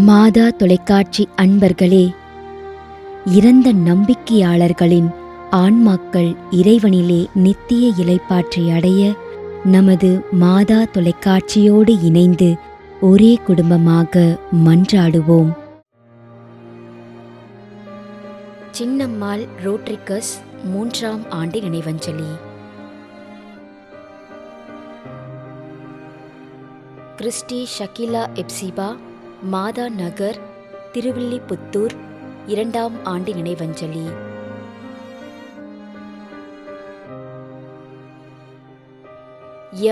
மாதா தொலைக்காட்சி அன்பர்களே, இறந்த நம்பிக்கையாளர்களின் ஆன்மாக்கள் இறைவனிலே நித்திய இளைப்பாற்றி அடைய நமது மாதா தொலைக்காட்சியோடு இணைந்து ஒரே குடும்பமாக மன்றாடுவோம். சின்னம்மாள் ரோட்ரிகஸ் 3ஆம் ஆண்டு நினைவஞ்சலி. கிறிஸ்டி ஷகிலா எப்சிபா, மாதா நகர், திருவில்லிபுத்தூர் 2ஆம் ஆண்டு நினைவஞ்சலி.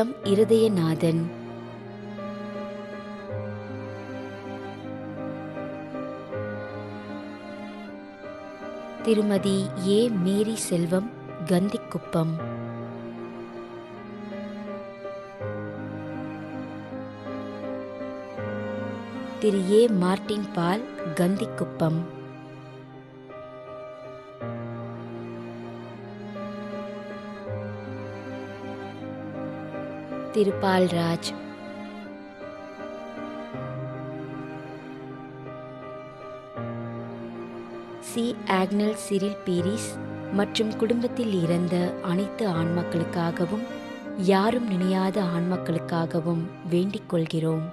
எம் இருதயநாதன். திருமதி ஏ மேரி செல்வம், கந்திக்குப்பம். திரு ஏ மார்டின் பால், கந்திக்குப்பம். திரு Paulraj. C Agnel Cyril Peiris மற்றும் குடும்பத்தில் இறந்த அனைத்து ஆன்மாக்களுக்காகவும் யாரும் நினையாத ஆன்மாக்களுக்காகவும் வேண்டிக் கொள்கிறோம்.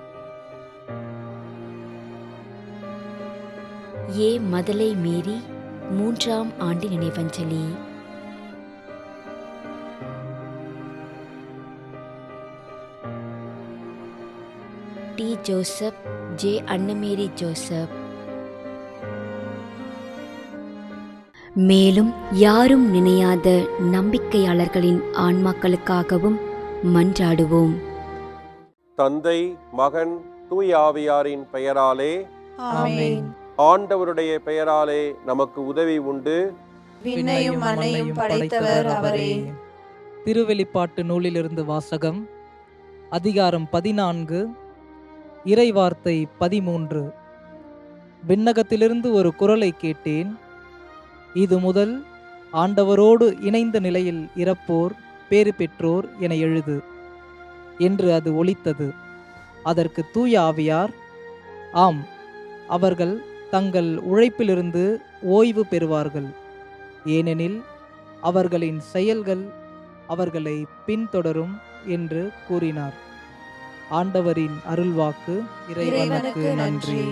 ஏ மதலை மேரி 3ஆம் ஆண்டு நினைவஞ்சலி. D Joseph, J Annamary Joseph. மேலும் யாரும் நினையாத நம்பிக்கையாளர்களின் ஆன்மாக்களுக்காகவும் மன்றாடுவோம். தந்தை, மகன், தூய ஆவியாரின் பெயராலே ஆமென். ஆண்டவருடைய பெயராலே நமக்கு உதவி உண்டு. விண்ணையும் மண்ணையும் படைத்தவர் அவரே. திருவெளிப்பாட்டு நூலிலிருந்து வாசகம். அதிகாரம் 14, இறைவார்த்தை 13. விண்ணகத்திலிருந்து ஒரு குரலை கேட்டேன். இது முதல் ஆண்டவரோடு இணைந்த நிலையில் இறப்போர் பேறு பெற்றோர் என எழுது என்று அது ஒலித்தது. அதற்கு தூய ஆவியார், ஆம், அவர்கள் தங்கள் உழைப்பிலிருந்து ஓய்வு பெறுவார்கள், ஏனெனில் அவர்களின் செயல்கள் அவர்களை பின்தொடரும் என்று கூறினார். ஆண்டவரின் அருள்வாக்கு. இறைவனுக்கு நன்றி.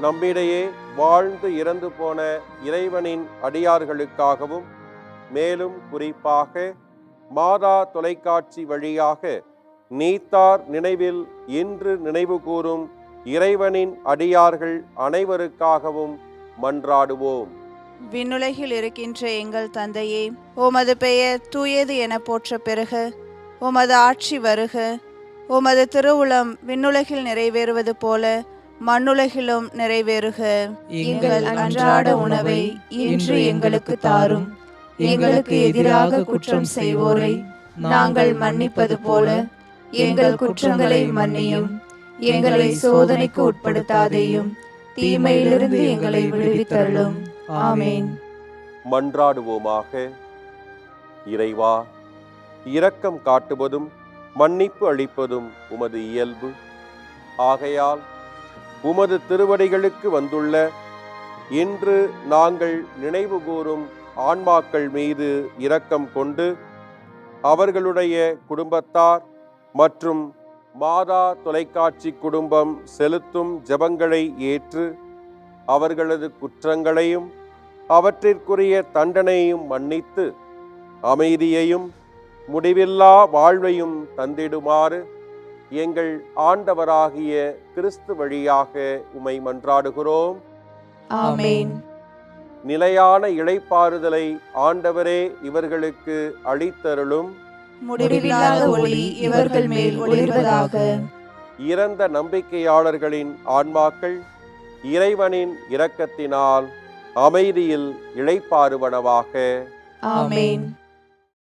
நம்மிடையே வாழ்ந்து இறந்து போன இறைவனின் அடியார்களுக்காகவும் மேலும் குறிப்பாக மாதா தொலைக்காட்சி வழியாக நீத்தார் நினைவில் இன்று நினைவு கூறும் இறைவனின் அடியார்கள் அனைவருக்காகவும் மன்றாடுவோம். விண்ணுலகில் இருக்கின்ற எங்கள் தந்தையே, உமது பெயர் தூயது என போற்ற பெறுக. உமது ஆட்சி வருக. உமது திருவுளம் விண்ணுலகில் நிறைவேறுவது போல மண்ணுலகிலும் நிறைவேறுக. எங்கள் அன்றாட உணவை இன்று எங்களுக்கு தாரும். எங்களுக்கு எதிராக குற்றம் செய்வோரை நாங்கள் மன்னிப்பது போல எங்கள் குற்றங்களை மன்னியும். எங்களை சோதனைக்கு உட்படுத்தாதேயும், தீமையிலிருந்து எங்களை விடுவித்தருளும். ஆமென். மன்றாடுவோமாக. இறைவா, இரக்கம் காட்டுவதும் மன்னிப்பு அளிப்பதும் உமது இயல்பு. ஆகையால் உமது திருவடிகளுக்கு வந்துள்ள இன்று நாங்கள் நினைவு கூறும் ஆன்மாக்கள் மீது இரக்கம் கொண்டு அவர்களுடைய குடும்பத்தார் மற்றும் மாதா தொலைக்காட்சி குடும்பம் செலுத்தும் ஜெபங்களை ஏற்று அவர்களது குற்றங்களையும் அவற்றிற்குரிய தண்டனையும் மன்னித்து அமைதியையும் முடிவில்லா வாழ்வையும் தந்திடுமாறு எங்கள் ஆண்டவராகிய கிறிஸ்து வழியாக உம்மை மன்றாடுகிறோம். ஆமென். நிலையான இளைப்பாறுதலை ஆண்டவரே இவர்களுக்கு அளித்தருளும். முடிவில்லாத ஒளி இவர்கள் மேல் ஒளிர்வதாக. இறந்த நம்பிக்கையாளர்களின் ஆன்மாக்கள் இறைவனின் இரக்கத்தினால் அமைதியில் இளைப்பாறுவனவாக. ஆமென்.